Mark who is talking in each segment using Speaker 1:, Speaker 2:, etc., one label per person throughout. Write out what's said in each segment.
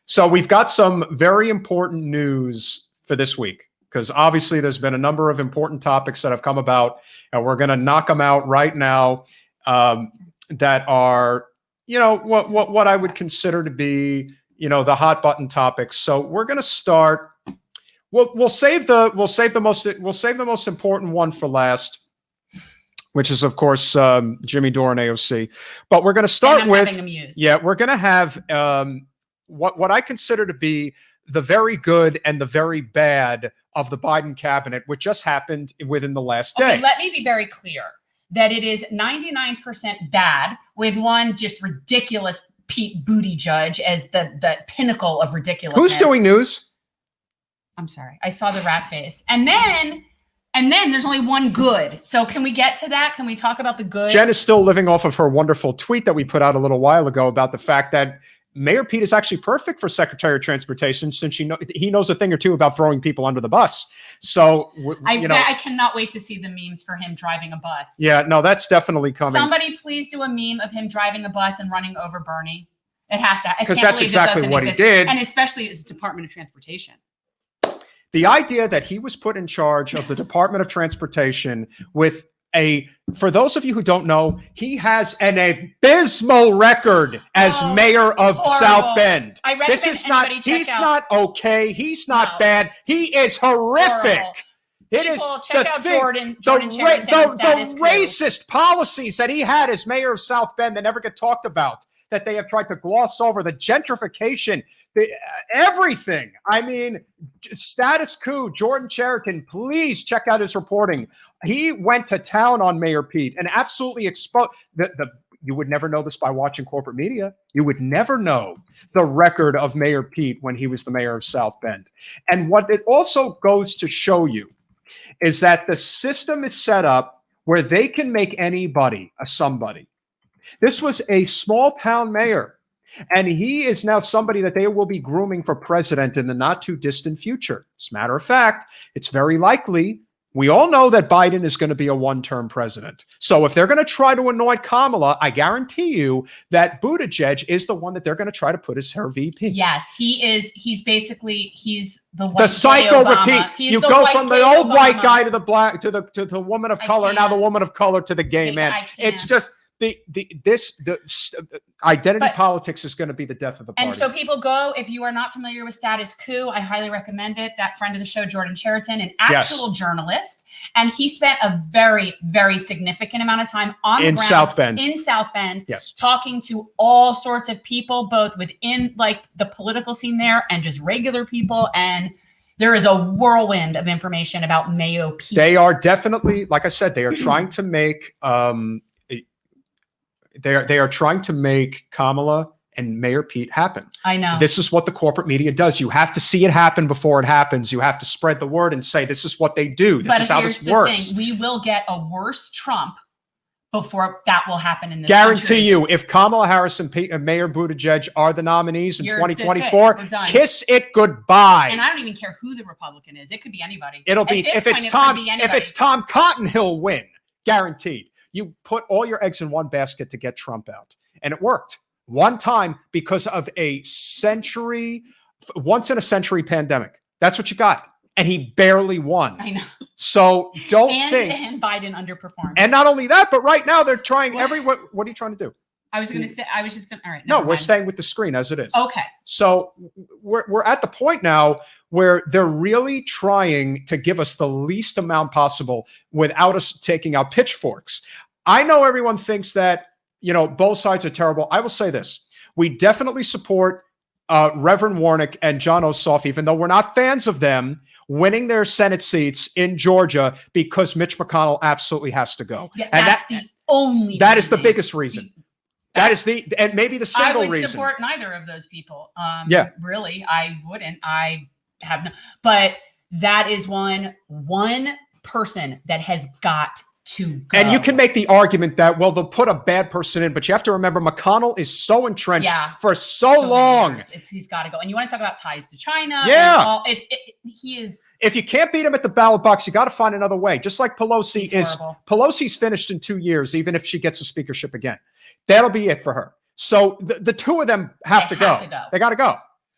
Speaker 1: So we've got some very important news for this week, because obviously there's been a number of important topics that have come about, and we're going to knock them out right now, that are, what I would consider to be, the hot button topics. So we're going to start. We'll save the most important one for last, which is, of course, Jimmy Dore and AOC. But we're going to start with
Speaker 2: Amuse.
Speaker 1: Yeah, we're going to have what I consider to be the very good and the very bad of the Biden cabinet, which just happened within the last day.
Speaker 2: Okay, let me be very clear that it is 99% bad, with one just ridiculous Pete Buttigieg as the pinnacle of ridiculousness.
Speaker 1: Who's doing news?
Speaker 2: I'm sorry, I saw the rat face. And then there's only one good. So can we get to that? Can we talk about the good?
Speaker 1: Jen is still living off of her wonderful tweet that we put out a little while ago about the fact that Mayor Pete is actually perfect for Secretary of Transportation, since he knows a thing or two about throwing people under the bus. So,
Speaker 2: I cannot wait to see the memes for him driving a bus.
Speaker 1: Yeah, no, that's definitely coming.
Speaker 2: Somebody please do a meme of him driving a bus and running over Bernie. It has to.
Speaker 1: Because that's exactly what he did.
Speaker 2: And especially as Department of Transportation.
Speaker 1: The idea that he was put in charge of the Department of Transportation with for those of you who don't know, he has an abysmal record as mayor of South Bend.
Speaker 2: I recommend
Speaker 1: he's not okay. He's not bad. He is horrific.
Speaker 2: Check out Jordan
Speaker 1: the racist policies that he had as mayor of South Bend that never get talked about, that they have tried to gloss over, the gentrification, everything. I mean, status quo. Jordan Cheriton, please check out his reporting. He went to town on Mayor Pete and absolutely exposed you would never know this by watching corporate media. You would never know the record of Mayor Pete when he was the mayor of South Bend. And what it also goes to show you is that the system is set up where they can make anybody a somebody. This was a small town mayor, and he is now somebody that they will be grooming for president in the not too distant future. As a matter of fact, it's very likely. We all know that Biden is going to be a one-term president. So if they're going to try to anoint Kamala, I guarantee you that Buttigieg is the one that they're going to try to put as her VP.
Speaker 2: Yes, he is. He's the white
Speaker 1: the psycho repeat. You go from the old white guy to the black to the woman of color. Now the woman of color to the gay man. It's just. This identity politics is going to be the death of the party.
Speaker 2: And so people go, if you are not familiar with status quo, I highly recommend it. That friend of the show, Jordan Cheriton, an actual journalist, and he spent a very, very significant amount of time on the ground in South Bend, talking to all sorts of people, both within the political scene there and just regular people. And there is a whirlwind of information about Mayo Pete.
Speaker 1: They are definitely, like I said, they are trying to make They are trying to make Kamala and Mayor Pete happen.
Speaker 2: I know.
Speaker 1: This is what the corporate media does. You have to see it happen before it happens. You have to spread the word and say, this is what they do. This is how this works.
Speaker 2: We will get a worse Trump before that will happen in this
Speaker 1: Guarantee
Speaker 2: country.
Speaker 1: you, if Kamala Harris and Mayor Buttigieg are the nominees in 2024, kiss it goodbye.
Speaker 2: And I don't even care who the Republican is. It could be anybody.
Speaker 1: If it's Tom Cotton, he'll win. Guaranteed. You put all your eggs in one basket to get Trump out. And it worked one time because of once in a century pandemic. That's what you got. And he barely won.
Speaker 2: I know.
Speaker 1: So don't think.
Speaker 2: And Biden underperformed.
Speaker 1: And not only that, but right now they're trying what are you trying to do?
Speaker 2: I was just going to, all right.
Speaker 1: No, we're staying with the screen as it is.
Speaker 2: Okay.
Speaker 1: So we're at the point now where they're really trying to give us the least amount possible without us taking out pitchforks. I know everyone thinks that, both sides are terrible. I will say this. We definitely support Reverend Warnock and John Ossoff, even though we're not fans of them, winning their Senate seats in Georgia because Mitch McConnell absolutely has to go.
Speaker 2: Yeah, that is
Speaker 1: the biggest reason. That is and maybe the single reason.
Speaker 2: I would support neither of those people. Really, I wouldn't. I have no, but that is one person that has got to go.
Speaker 1: And you can make the argument that, well, they'll put a bad person in, but you have to remember McConnell is so entrenched for so long.
Speaker 2: He's got to go. And you want to talk about ties to China?
Speaker 1: Yeah.
Speaker 2: He is.
Speaker 1: If you can't beat him at the ballot box, you got to find another way. Just like Pelosi Pelosi's finished in 2 years, even if she gets a speakership again. That'll be it for her. So the two of them have to go. They got to go.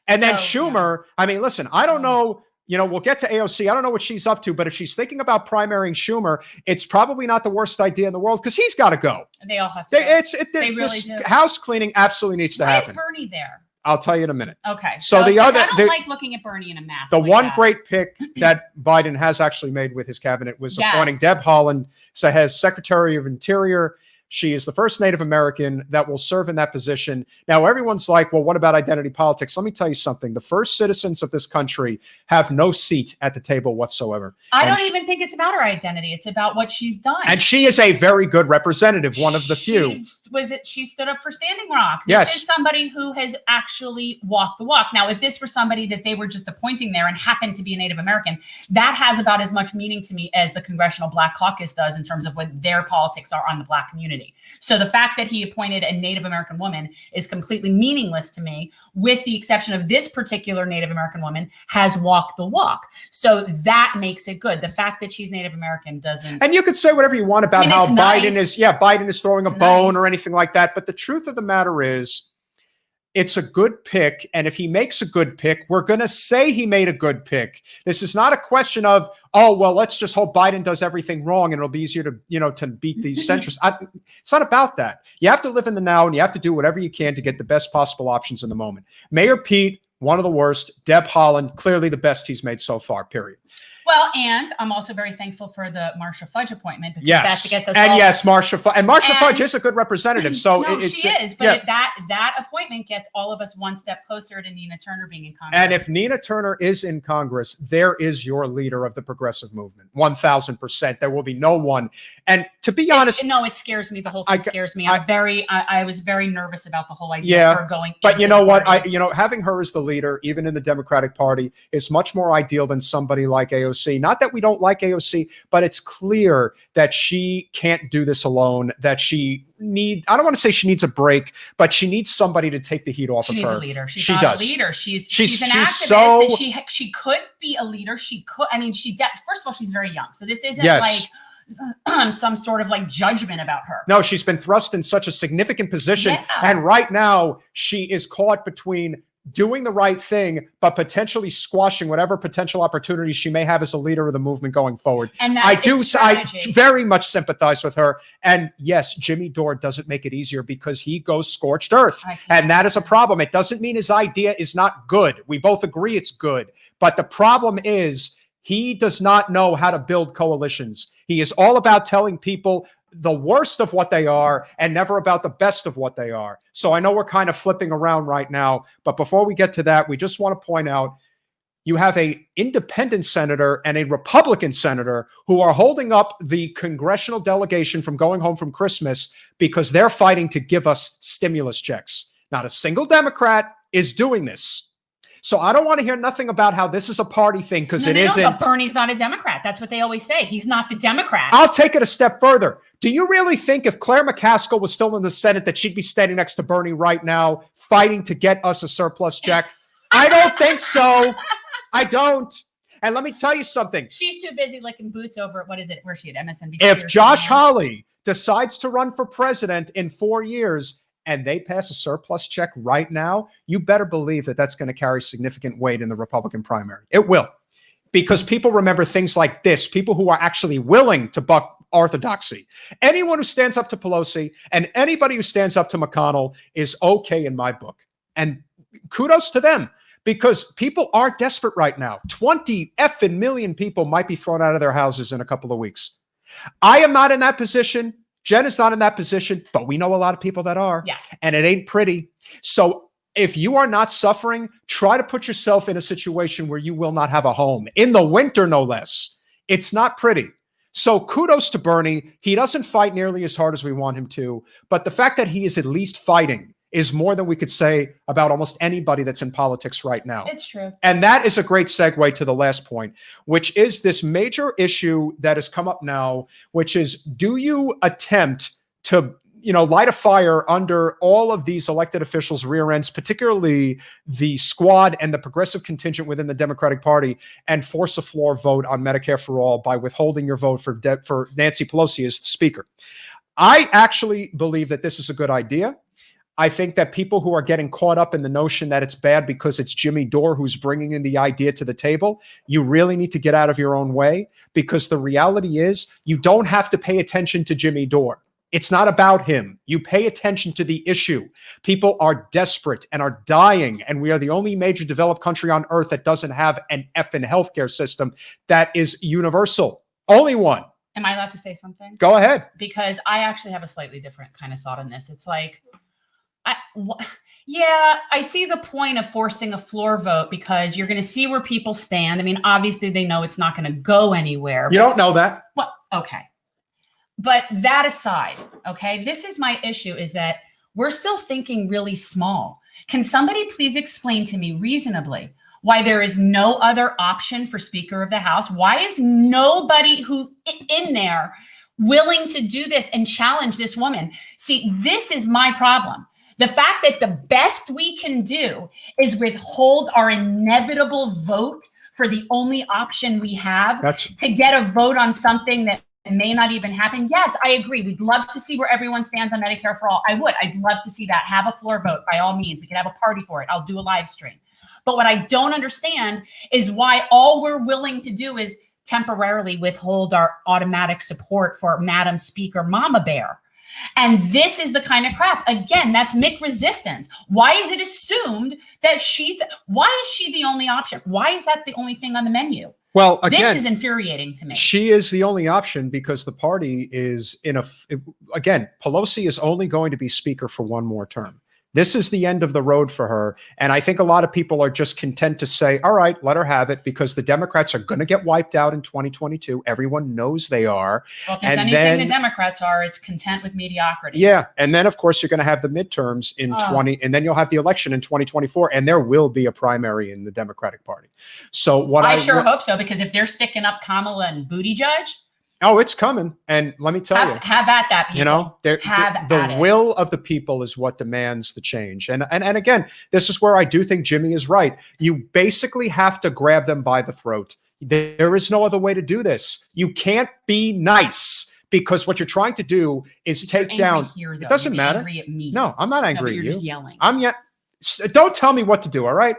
Speaker 1: And then Schumer, I mean, listen, I don't know. We'll get to AOC. I don't know what she's up to, but if she's thinking about primarying Schumer, it's probably not the worst idea in the world because he's got to go.
Speaker 2: They all have to. They really do.
Speaker 1: House cleaning absolutely needs to happen.
Speaker 2: Why is Bernie there?
Speaker 1: I'll tell you in a minute.
Speaker 2: Okay.
Speaker 1: So I
Speaker 2: don't like looking at Bernie in a mask.
Speaker 1: The one great pick that Biden has actually made with his cabinet was appointing Deb Haaland as Secretary of Interior. She is the first Native American that will serve in that position. Now, everyone's like, well, what about identity politics? Let me tell you something. The first citizens of this country have no seat at the table whatsoever.
Speaker 2: I don't even think it's about her identity. It's about what she's done.
Speaker 1: And she is a very good representative, one of the few.
Speaker 2: She stood up for Standing Rock.
Speaker 1: This
Speaker 2: is somebody who has actually walked the walk. Now, if this were somebody that they were just appointing there and happened to be a Native American, that has about as much meaning to me as the Congressional Black Caucus does in terms of what their politics are on the Black community. So the fact that he appointed a Native American woman is completely meaningless to me, with the exception of this particular Native American woman has walked the walk. So that makes it good. The fact that she's Native American doesn't.
Speaker 1: And you could say whatever you want about how Biden is throwing a bone or anything like that. But the truth of the matter is, it's a good pick. And if he makes a good pick, we're going to say he made a good pick. This is not a question of, oh, well, let's just hope Biden does everything wrong and it'll be easier to beat these centrists. It's not about that. You have to live in the now and you have to do whatever you can to get the best possible options in the moment. Mayor Pete, one of the worst. Deb Haaland, clearly the best he's made so far, period.
Speaker 2: Well, and I'm also very thankful for the Marsha Fudge appointment because that gets us.
Speaker 1: And Marsha Fudge, Fudge is a good representative. So
Speaker 2: she is, but that appointment gets all of us one step closer to Nina Turner being in Congress.
Speaker 1: And if Nina Turner is in Congress, there is your leader of the progressive movement. 1,000%. There will be no one. And to be honest,
Speaker 2: it scares me. The whole thing scares me. I was very nervous about the whole idea of her going.
Speaker 1: But you know what? Having her as the leader, even in the Democratic Party, is much more ideal than somebody like AOC. Not that we don't like AOC, but it's clear that she can't do this alone, that I don't want to say she needs a break, but she needs somebody to take the heat off of her.
Speaker 2: She needs a leader. She's
Speaker 1: not
Speaker 2: a leader. She's an activist. And she could be a leader. She could. I mean, first of all, she's very young. So this isn't like some sort of like judgment about her.
Speaker 1: No, she's been thrust in such a significant position. Yeah. And right now she is caught between doing the right thing, but potentially squashing whatever potential opportunities she may have as a leader of the movement going forward.
Speaker 2: And
Speaker 1: I very much sympathize with her. And yes, Jimmy Dore doesn't make it easier because he goes scorched earth. And that is a problem. It doesn't mean his idea is not good. We both agree it's good. But the problem is he does not know how to build coalitions. He is all about telling people the worst of what they are and never about the best of what they are. So I know we're kind of flipping around right now, but before we get to that, we just want to point out you have a independent senator and a Republican senator who are holding up the congressional delegation from going home from Christmas because they're fighting to give us stimulus checks. Not a single Democrat is doing this. So I don't want to hear nothing about how this is a party thing because it isn't.
Speaker 2: But Bernie's not a Democrat. That's what they always say. He's not the Democrat.
Speaker 1: I'll take it a step further. Do you really think if Claire McCaskill was still in the Senate that she'd be standing next to Bernie right now fighting to get us a surplus check? I don't think so. I don't. And let me tell you something.
Speaker 2: She's too busy licking boots over at, where's she at, MSNBC?
Speaker 1: If Josh Hawley decides to run for president in 4 years and they pass a surplus check right now, you better believe that that's going to carry significant weight in the Republican primary. It will. Because people remember things like this, people who are actually willing to buck orthodoxy. Anyone who stands up to Pelosi and anybody who stands up to McConnell is okay in my book. And kudos to them because people are desperate right now. 20 effing million people might be thrown out of their houses in a couple of weeks. I am not in that position. Jen is not in that position, but we know a lot of people that are.
Speaker 2: Yeah.
Speaker 1: And it ain't pretty. So if you are not suffering, try to put yourself in a situation where you will not have a home. In the winter, no less. It's not pretty. So kudos to Bernie. He doesn't fight nearly as hard as we want him to. But the fact that he is at least fighting is more than we could say about almost anybody that's in politics right now.
Speaker 2: It's true.
Speaker 1: And that is a great segue to the last point, which is this major issue that has come up now, which is, do you attempt to, light a fire under all of these elected officials' rear ends, particularly the squad and the progressive contingent within the Democratic Party, and force a floor vote on Medicare for all by withholding your vote for Nancy Pelosi as Speaker? I actually believe that this is a good idea. I think that people who are getting caught up in the notion that it's bad because it's Jimmy Dore who's bringing in the idea to the table, you really need to get out of your own way, because the reality is you don't have to pay attention to Jimmy Dore. It's not about him. You pay attention to the issue. People are desperate and are dying, and we are the only major developed country on earth that doesn't have an effing healthcare system that is universal. Only one.
Speaker 2: Am I allowed to say something?
Speaker 1: Go ahead.
Speaker 2: Because I actually have a slightly different kind of thought on this. It's like, yeah, I see the point of forcing a floor vote because you're going to see where people stand. I mean, obviously they know it's not going to go anywhere.
Speaker 1: You don't know that.
Speaker 2: Well, okay. But that aside, okay, this is my issue, is that we're still thinking really small. Can somebody please explain to me reasonably why there is no other option for Speaker of the House? Why is nobody who in there willing to do this and challenge this woman? See, this is my problem. The fact that the best we can do is withhold our inevitable vote for the only option we have to get a vote on something that may not even happen. Yes, I agree. We'd love to see where everyone stands on Medicare for all. I'd love to see that. Have a floor vote by all means. We could have a party for it. I'll do a live stream. But what I don't understand is why all we're willing to do is temporarily withhold our automatic support for Madam Speaker Mama Bear. And this is the kind of crap. Again, that's Mick resistance. Why is it assumed that why is she the only option? Why is that the only thing on the menu?
Speaker 1: Well, again,
Speaker 2: this is infuriating to me.
Speaker 1: She is the only option because the party is again, Pelosi is only going to be Speaker for one more term. This is the end of the road for her. And I think a lot of people are just content to say, all right, let her have it, because the Democrats are going to get wiped out in 2022. Everyone knows they are.
Speaker 2: Well, if there's anything the Democrats are, it's content with mediocrity.
Speaker 1: Yeah. And then, of course, you're going to have the midterms in and then you'll have the election in 2024, and there will be a primary in the Democratic Party. So what I
Speaker 2: sure hope so, because if they're sticking up Kamala and Buttigieg,
Speaker 1: oh, it's coming. And let me tell you.
Speaker 2: Have at that, people.
Speaker 1: You know, the will of the people is what demands the change. And again, this is where I do think Jimmy is right. You basically have to grab them by the throat. There is no other way to do this. You can't be nice, because what you're trying to do is take down. It doesn't matter.
Speaker 2: Angry at me.
Speaker 1: No, I'm not angry at you.
Speaker 2: You're just yelling.
Speaker 1: Don't tell me what to do, all right?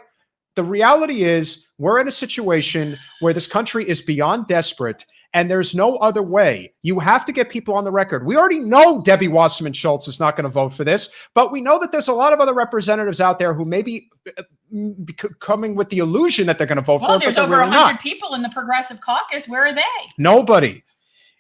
Speaker 1: The reality is we're in a situation where this country is beyond desperate, and there's no other way. You have to get people on the record. We already know Debbie Wasserman Schultz is not going to vote for this, but we know that there's a lot of other representatives out there who may be coming with the illusion that they're going to vote for it.
Speaker 2: There's over 100 people in the Progressive Caucus. Where are they?
Speaker 1: Nobody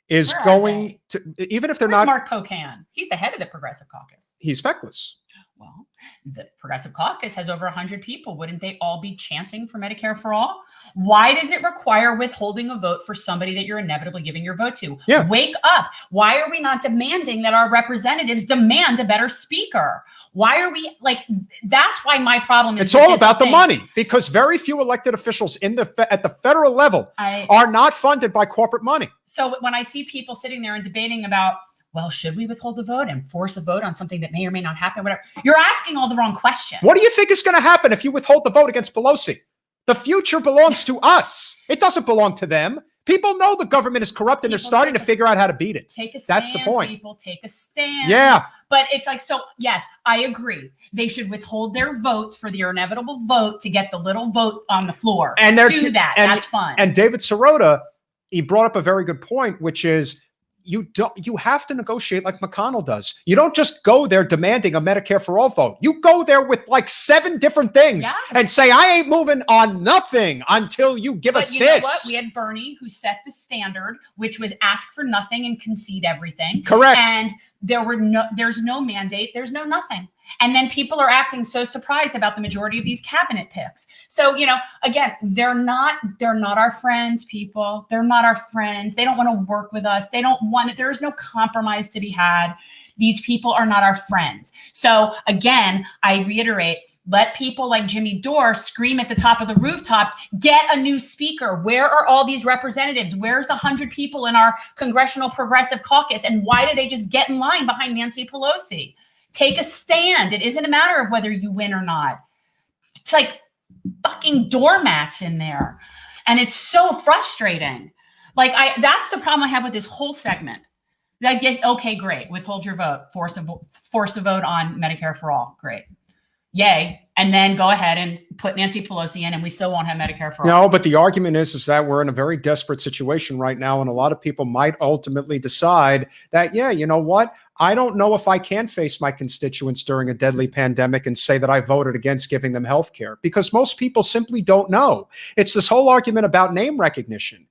Speaker 1: is going to, even if they're not.
Speaker 2: Mark Pocan. He's the head of the Progressive Caucus.
Speaker 1: He's feckless.
Speaker 2: Well, the Progressive Caucus has over 100 people. Wouldn't they all be chanting for Medicare for all? Why does it require withholding a vote for somebody that you're inevitably giving your vote to?
Speaker 1: Yeah.
Speaker 2: Wake up. Why are we not demanding that our representatives demand a better speaker? Why are we that's why my problem is.
Speaker 1: It's all about the money, because very few elected officials at the federal level are not funded by corporate money.
Speaker 2: So when I see people sitting there and debating about, well, should we withhold the vote and force a vote on something that may or may not happen? Whatever. You're asking all the wrong questions.
Speaker 1: What do you think is going to happen if you withhold the vote against Pelosi? The future belongs to us. It doesn't belong to them. People know the government is corrupt, and they're starting to figure out how to beat it.
Speaker 2: Take a stand.
Speaker 1: That's the point.
Speaker 2: People take a stand.
Speaker 1: Yeah.
Speaker 2: But it's like, so yes, I agree. They should withhold their vote for their inevitable vote to get the little vote on the floor.
Speaker 1: And
Speaker 2: do that. That's fun.
Speaker 1: And David Sirota, he brought up a very good point, which is, you have to negotiate like McConnell does. You don't just go there demanding a Medicare for all vote. You go there with like 7 different things and say, I ain't moving on nothing until you give us
Speaker 2: this.
Speaker 1: But you know
Speaker 2: what? We had Bernie, who set the standard, which was ask for nothing and concede everything.
Speaker 1: Correct.
Speaker 2: And there's no mandate. There's no nothing. And then people are acting so surprised about the majority of these cabinet picks. So, again, they're not our friends, people. They're not our friends. They don't want to work with us. They don't want it. There is no compromise to be had. These people are not our friends. So again, I reiterate, let people like Jimmy Dore scream at the top of the rooftops, get a new speaker. Where are all these representatives? Where's the 100 people in our Congressional Progressive Caucus? And why do they just get in line behind Nancy Pelosi? Take a stand. It isn't a matter of whether you win or not. It's like fucking doormats in there. And it's so frustrating. That's the problem I have with this whole segment. Like, yes, okay, great. Withhold your vote. Force a vote on Medicare for all. Great. Yay. And then go ahead and put Nancy Pelosi in and we still won't have Medicare for all.
Speaker 1: No, but the argument is that we're in a very desperate situation right now. And a lot of people might ultimately decide that, yeah, you know what? I don't know if I can face my constituents during a deadly pandemic and say that I voted against giving them health care, because most people simply don't know. It's this whole argument about name recognition.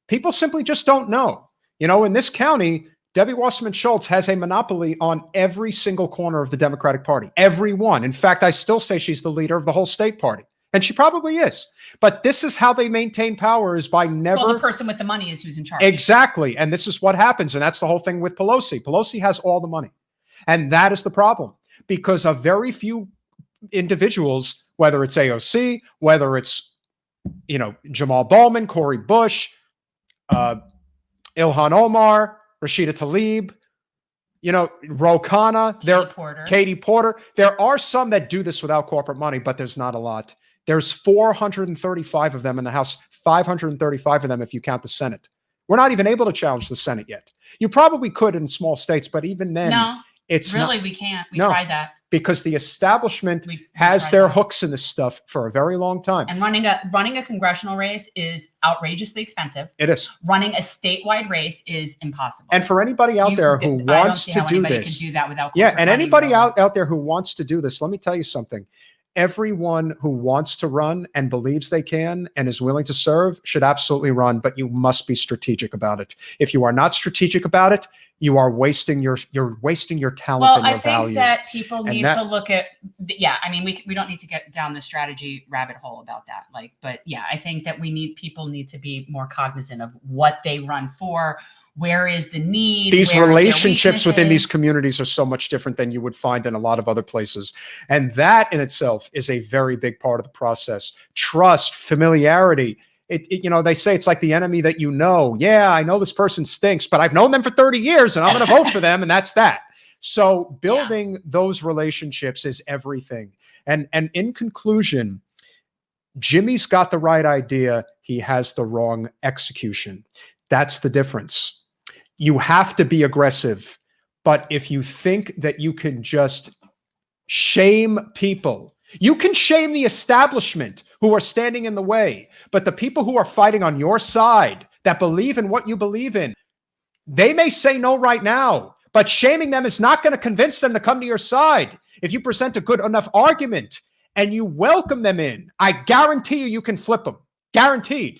Speaker 1: People simply just don't know. You know, in this county, Debbie Wasserman Schultz has a monopoly on every single corner of the Democratic Party. Every one. In fact, I still say she's the leader of the whole state party. And she probably is. But this is how they maintain power, is by never...
Speaker 2: Well, the person with the money is who's in charge.
Speaker 1: Exactly. And this is what happens. And that's the whole thing with Pelosi. Pelosi has all the money. And that is the problem. Because a very few individuals, whether it's AOC, whether it's, you know, Jamal Bowman, Cori Bush, Ilhan Omar, Rashida Tlaib, you know, Ro Khanna, Katie Porter. There are some that do this without corporate money, but there's not a lot. There's 435 of them in the House, 535 of them if you count the Senate. We're not even able to challenge the Senate yet. You probably could in small states, but even then, it's
Speaker 2: really
Speaker 1: not,
Speaker 2: we can't. We tried that.
Speaker 1: Because the establishment has their hooks in this stuff for a very long time.
Speaker 2: And running a congressional race is outrageously expensive.
Speaker 1: It is.
Speaker 2: Running a statewide race is impossible.
Speaker 1: And for anybody out there who wants to do this,
Speaker 2: can do that without
Speaker 1: and anybody out there who wants to do this, let me tell you something. Everyone who wants to run and believes they can and is willing to serve should absolutely run, but you must be strategic about it. If you are not strategic about it, you are wasting your talent and your value.
Speaker 2: Well, I think that people need to look at, I mean, we don't need to get down the strategy rabbit hole about that. But yeah, I think that people need to be more cognizant of what they run for. Where is the need?
Speaker 1: These relationships within these communities are so much different than you would find in a lot of other places. And that in itself is a very big part of the process. Trust, familiarity. You know, they say it's like the enemy that you know. Yeah, I know this person stinks, but I've known them for 30 years and I'm going to vote for them. And that's that. So building those relationships is everything. And in conclusion, Jimmy's got the right idea. He has the wrong execution. That's the difference. You have to be aggressive. But if you think that you can just shame people, you can shame the establishment who are standing in the way. But the people who are fighting on your side, that believe in what you believe in, they may say no right now, but shaming them is not going to convince them to come to your side. If you present a good enough argument and you welcome them in, I guarantee you can flip them. Guaranteed.